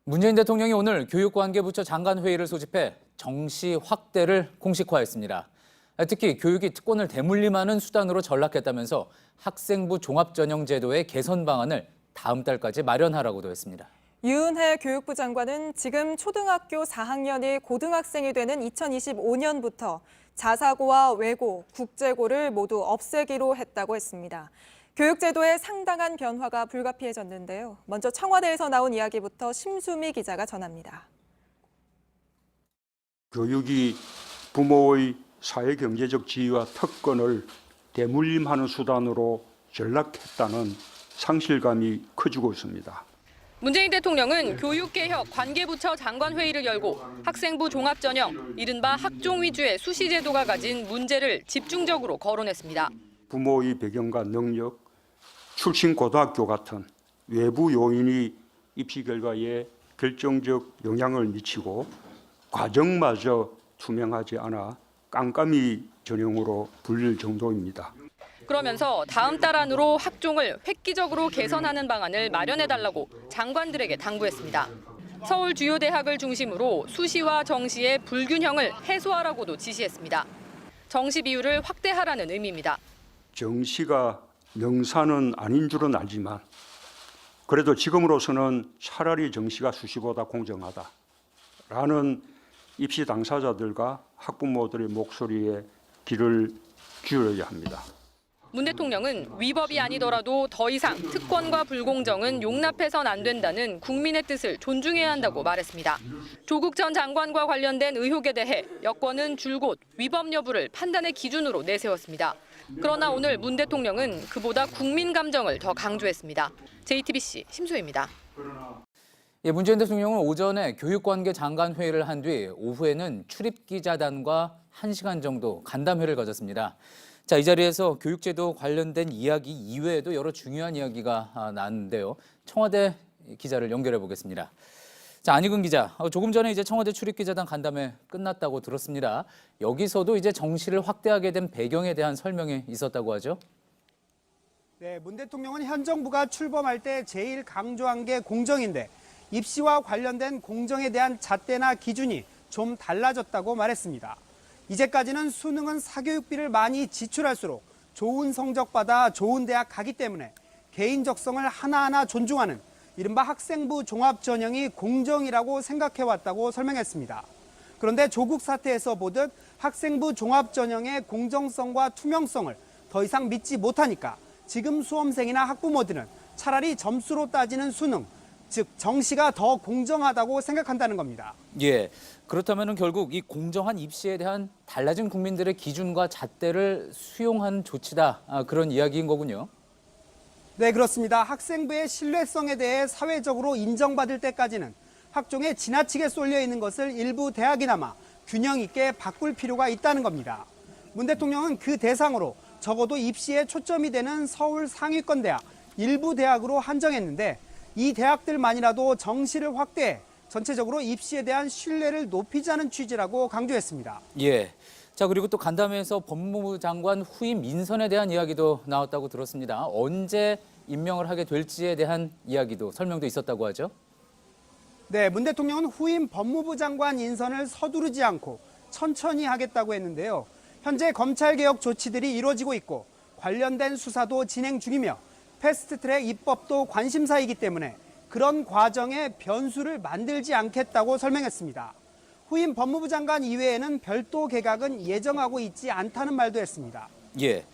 문재인 대통령이 오늘 교육관계부처 장관회의를 소집해 정시 확대를 공식화했습니다. 특히 교육이 특권을 대물림하는 수단으로 전락했다면서 학생부 종합전형제도의 개선 방안을 다음 달까지 마련하라고도 했습니다. 유은혜 교육부 장관은 지금 초등학교 4학년이 고등학생이 되는 2025년부터 자사고와 외고, 국제고를 모두 없애기로 했다고 했습니다. 교육제도에 상당한 변화가 불가피해졌는데요. 먼저 청와대에서 나온 이야기부터 심수미 기자가 전합니다. 교육이 부모의 사회경제적 지위와 특권을 대물림하는 수단으로 전락했다는 상실감이 커지고 있습니다. 문재인 대통령은 교육개혁 관계부처 장관회의를 열고 학생부 종합전형, 이른바 학종 위주의 수시제도가 가진 문제를 집중적으로 거론했습니다. 부모의 배경과 능력, 출신 고등학교 같은 외부 요인이 입시 결과에 결정적 영향을 미치고 과정마저 투명하지 않아 깜깜이 전형으로 불릴 정도입니다. 그러면서 다음 달 안으로 학종을 획기적으로 개선하는 방안을 마련해달라고 장관들에게 당부했습니다. 서울 주요 대학을 중심으로 수시와 정시의 불균형을 해소하라고도 지시했습니다. 정시 비율을 확대하라는 의미입니다. 정시가 명사는 아닌 줄은 알지만 그래도 지금으로서는 차라리 정시가 수시보다 공정하다라는 입시 당사자들과 학부모들의 목소리에 귀를 기울여야 합니다. 문 대통령은 위법이 아니더라도 더 이상 특권과 불공정은 용납해선 안 된다는 국민의 뜻을 존중해야 한다고 말했습니다. 조국 전 장관과 관련된 의혹에 대해 여권은 줄곧 위법 여부를 판단의 기준으로 내세웠습니다. 그러나 오늘 문 대통령은 그보다 국민 감정을 더 강조했습니다. JTBC 심수희입니다. 문재인 대통령은 오전에 교육관계 장관회의를 한 뒤 오후에는 출입기자단과 1시간 정도 간담회를 가졌습니다. 이 자리에서 교육제도 관련된 이야기 이외에도 여러 중요한 이야기가 나왔는데요. 청와대 기자를 연결해 보겠습니다. 안희근 기자, 조금 전에 이제 청와대 출입기자단 간담회 끝났다고 들었습니다. 여기서도 이제 정시를 확대하게 된 배경에 대한 설명이 있었다고 하죠? 네, 문 대통령은 현 정부가 출범할 때 제일 강조한 게 공정인데 입시와 관련된 공정에 대한 잣대나 기준이 좀 달라졌다고 말했습니다. 이제까지는 수능은 사교육비를 많이 지출할수록 좋은 성적 받아 좋은 대학 가기 때문에 개인적성을 하나하나 존중하는 이른바 학생부 종합전형이 공정이라고 생각해왔다고 설명했습니다. 그런데 조국 사태에서 보듯 학생부 종합전형의 공정성과 투명성을 더 이상 믿지 못하니까 지금 수험생이나 학부모들은 차라리 점수로 따지는 수능, 즉 정시가 더 공정하다고 생각한다는 겁니다. 예, 그렇다면 결국 이 공정한 입시에 대한 달라진 국민들의 기준과 잣대를 수용한 조치다, 그런 이야기인 거군요. 네, 그렇습니다. 학생부의 신뢰성에 대해 사회적으로 인정받을 때까지는 학종에 지나치게 쏠려 있는 것을 일부 대학이나마 균형 있게 바꿀 필요가 있다는 겁니다. 문 대통령은 그 대상으로 적어도 입시에 초점이 되는 서울 상위권 대학 일부 대학으로 한정했는데 이 대학들만이라도 정시를 확대해 전체적으로 입시에 대한 신뢰를 높이자는 취지라고 강조했습니다. 예. 그리고 또 간담회에서 법무부 장관 후임 인선에 대한 이야기도 나왔다고 들었습니다. 언제 임명을 하게 될지에 대한 이야기도 설명도 있었다고 하죠? 네, 문 대통령은 후임 법무부 장관 인선을 서두르지 않고 천천히 하겠다고 했는데요. 현재 검찰개혁 조치들이 이루어지고 있고 관련된 수사도 진행 중이며 패스트트랙 입법도 관심사이기 때문에 그런 과정에 변수를 만들지 않겠다고 설명했습니다. 후임 법무부 장관 이외에는 별도 개각은 예정하고 있지 않다는 말도 했습니다. 예.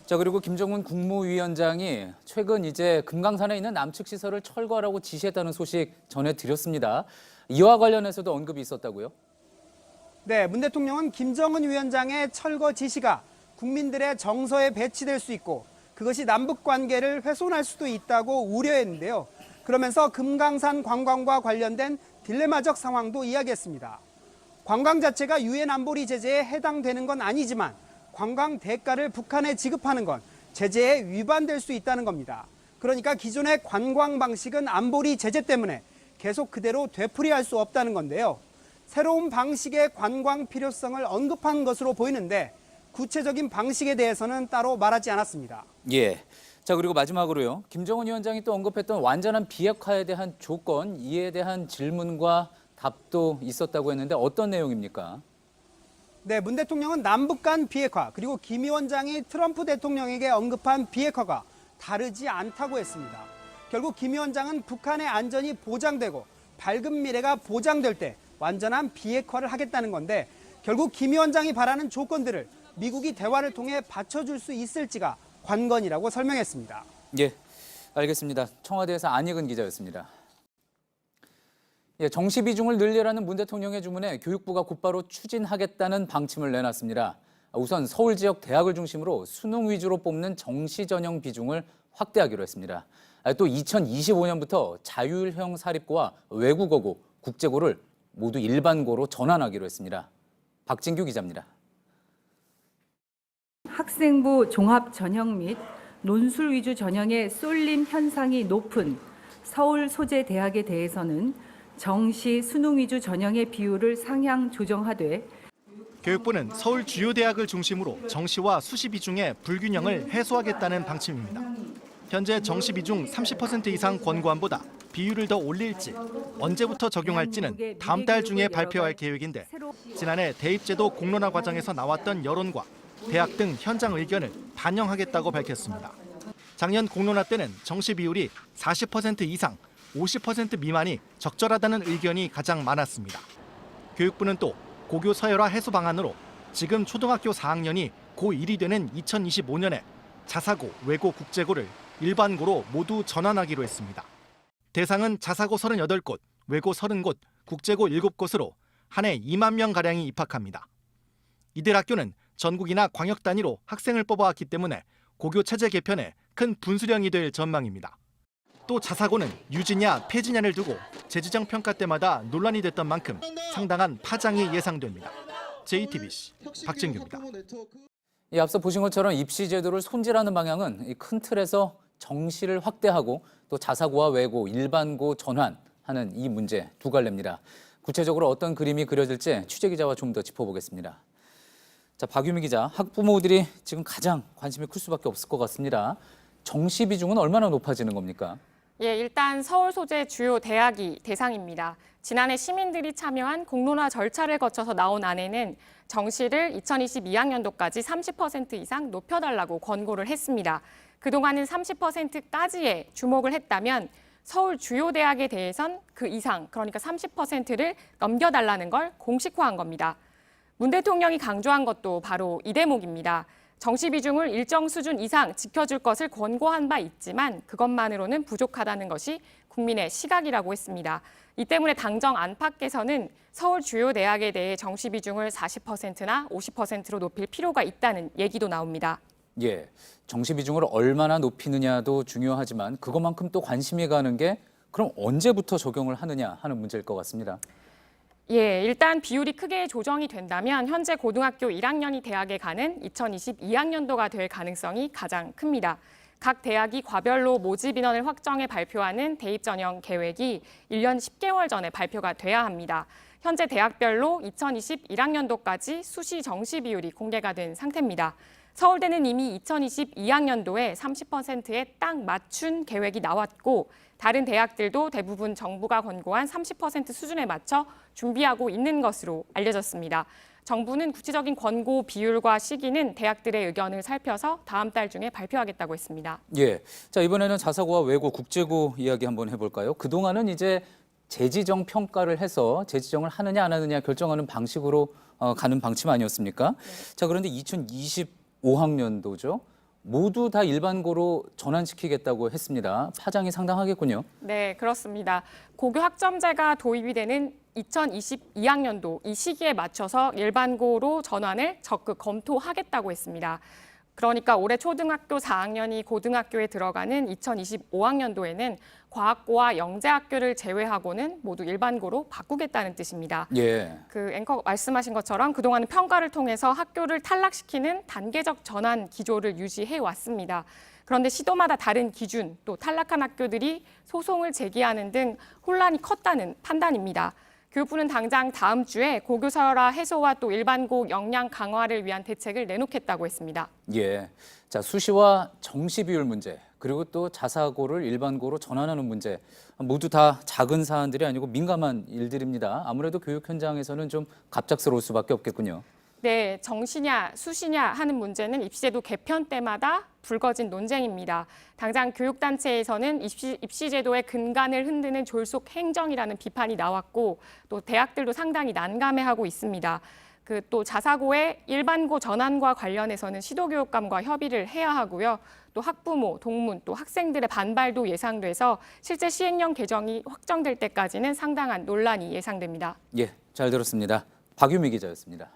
그리고 김정은 국무위원장이 최근 이제 금강산에 있는 남측 시설을 철거하라고 지시했다는 소식 전해드렸습니다. 이와 관련해서도 언급이 있었다고요? 네, 문 대통령은 김정은 위원장의 철거 지시가 국민들의 정서에 배치될 수 있고 그것이 남북 관계를 훼손할 수도 있다고 우려했는데요. 그러면서 금강산 관광과 관련된 딜레마적 상황도 이야기했습니다. 관광 자체가 유엔 안보리 제재에 해당되는 건 아니지만 관광 대가를 북한에 지급하는 건 제재에 위반될 수 있다는 겁니다. 그러니까 기존의 관광 방식은 안보리 제재 때문에 계속 그대로 되풀이할 수 없다는 건데요. 새로운 방식의 관광 필요성을 언급한 것으로 보이는데 구체적인 방식에 대해서는 따로 말하지 않았습니다. 예. 자, 그리고 마지막으로요. 김정은 위원장이 또 언급했던 완전한 비핵화에 대한 조건, 이에 대한 질문과 답도 있었다고 했는데 어떤 내용입니까? 네, 문 대통령은 남북 간 비핵화 그리고 김 위원장이 트럼프 대통령에게 언급한 비핵화가 다르지 않다고 했습니다. 결국 김 위원장은 북한의 안전이 보장되고 밝은 미래가 보장될 때 완전한 비핵화를 하겠다는 건데 결국 김 위원장이 바라는 조건들을 미국이 대화를 통해 받쳐줄 수 있을지가 관건이라고 설명했습니다. 예, 알겠습니다. 청와대에서 안익은 기자였습니다. 예, 정시 비중을 늘리라는 문 대통령의 주문에 교육부가 곧바로 추진하겠다는 방침을 내놨습니다. 우선 서울 지역 대학을 중심으로 수능 위주로 뽑는 정시 전형 비중을 확대하기로 했습니다. 또 2025년부터 자율형 사립고와 외국어고, 국제고를 모두 일반고로 전환하기로 했습니다. 박진규 기자입니다. 학생부 종합 전형 및 논술 위주 전형의 쏠림 현상이 높은 서울 소재 대학에 대해서는 정시 수능 위주 전형의 비율을 상향 조정하되 교육부는 서울 주요 대학을 중심으로 정시와 수시 비중의 불균형을 해소하겠다는 방침입니다. 현재 정시 비중 30% 이상 권고안보다 비율을 더 올릴지 언제부터 적용할지는 다음 달 중에 발표할 계획인데 지난해 대입제도 공론화 과정에서 나왔던 여론과 대학 등 현장 의견을 반영하겠다고 밝혔습니다. 작년 공론화 때는 정시 비율이 40% 이상, 50% 미만이 적절하다는 의견이 가장 많았습니다. 교육부는 또 고교 서열화 해소 방안으로 지금 초등학교 4학년이 고1이 되는 2025년에 자사고, 외고, 국제고를 일반고로 모두 전환하기로 했습니다. 대상은 자사고 38곳, 외고 30곳, 국제고 7곳으로 한 해 2만 명가량이 입학합니다. 이들 학교는 전국이나 광역 단위로 학생을 뽑아왔기 때문에 고교 체제 개편에 큰 분수령이 될 전망입니다. 또 자사고는 유지냐 폐지냐를 두고 재지정 평가 때마다 논란이 됐던 만큼 상당한 파장이 예상됩니다. JTBC 박진규입니다. 앞서 보신 것처럼 입시 제도를 손질하는 방향은 큰 틀에서 정시를 확대하고 또 자사고와 외고, 일반고 전환하는 이 문제 두 갈래입니다. 구체적으로 어떤 그림이 그려질지 취재기자와 좀 더 짚어보겠습니다. 자, 박유미 기자, 학부모들이 지금 가장 관심이 클 수밖에 없을 것 같습니다. 정시 비중은 얼마나 높아지는 겁니까? 예, 일단 서울 소재 주요 대학이 대상입니다. 지난해 시민들이 참여한 공론화 절차를 거쳐서 나온 안에는 정시를 2022학년도까지 30% 이상 높여달라고 권고를 했습니다. 그동안은 30%까지에 주목을 했다면 서울 주요 대학에 대해선 그 이상, 그러니까 30%를 넘겨달라는 걸 공식화한 겁니다. 문 대통령이 강조한 것도 바로 이 대목입니다. 정시 비중을 일정 수준 이상 지켜줄 것을 권고한 바 있지만 그것만으로는 부족하다는 것이 국민의 시각이라고 했습니다. 이 때문에 당정 안팎에서는 서울 주요 대학에 대해 정시 비중을 40%나 50%로 높일 필요가 있다는 얘기도 나옵니다. 예, 정시 비중을 얼마나 높이느냐도 중요하지만 그것만큼 또 관심이 가는 게 그럼 언제부터 적용을 하느냐 하는 문제일 것 같습니다. 예, 일단 비율이 크게 조정이 된다면 현재 고등학교 1학년이 대학에 가는 2022학년도가 될 가능성이 가장 큽니다. 각 대학이 과별로 모집 인원을 확정해 발표하는 대입 전형 계획이 1년 10개월 전에 발표가 돼야 합니다. 현재 대학별로 2021학년도까지 수시 정시 비율이 공개가 된 상태입니다. 서울대는 이미 2022학년도에 30%에 딱 맞춘 계획이 나왔고 다른 대학들도 대부분 정부가 권고한 30% 수준에 맞춰 준비하고 있는 것으로 알려졌습니다. 정부는 구체적인 권고 비율과 시기는 대학들의 의견을 살펴서 다음 달 중에 발표하겠다고 했습니다. 예, 자 이번에는 자사고와 외고, 국제고 이야기 한번 해볼까요? 그동안은 이제 재지정 평가를 해서 재지정을 하느냐 안 하느냐 결정하는 방식으로 가는 방침 아니었습니까? 네. 자 그런데 2025학년도죠. 모두 다 일반고로 전환시키겠다고 했습니다. 파장이 상당하겠군요. 네, 그렇습니다. 고교 학점제가 도입이 되는 2022학년도 이 시기에 맞춰서 일반고로 전환을 적극 검토하겠다고 했습니다. 그러니까 올해 초등학교 4학년이 고등학교에 들어가는 2025학년도에는 과학고와 영재학교를 제외하고는 모두 일반고로 바꾸겠다는 뜻입니다. 예. 그 앵커 말씀하신 것처럼 그동안은 평가를 통해서 학교를 탈락시키는 단계적 전환 기조를 유지해 왔습니다. 그런데 시도마다 다른 기준, 또 탈락한 학교들이 소송을 제기하는 등 혼란이 컸다는 판단입니다. 교육부는 당장 다음 주에 고교 서열화 해소와 또 일반고 역량 강화를 위한 대책을 내놓겠다고 했습니다. 예. 자, 수시와 정시 비율 문제 그리고 또 자사고를 일반고로 전환하는 문제, 모두 다 작은 사안들이 아니고 민감한 일들입니다. 아무래도 교육 현장에서는 좀 갑작스러울 수밖에 없겠군요. 네, 정시냐 수시냐 하는 문제는 입시제도 개편 때마다 불거진 논쟁입니다. 당장 교육단체에서는 입시제도의 근간을 흔드는 졸속 행정이라는 비판이 나왔고 또 대학들도 상당히 난감해하고 있습니다. 또 자사고의 일반고 전환과 관련해서는 시도교육감과 협의를 해야 하고요. 또 학부모, 동문, 또 학생들의 반발도 예상돼서 실제 시행령 개정이 확정될 때까지는 상당한 논란이 예상됩니다. 예, 잘 들었습니다. 박유미 기자였습니다.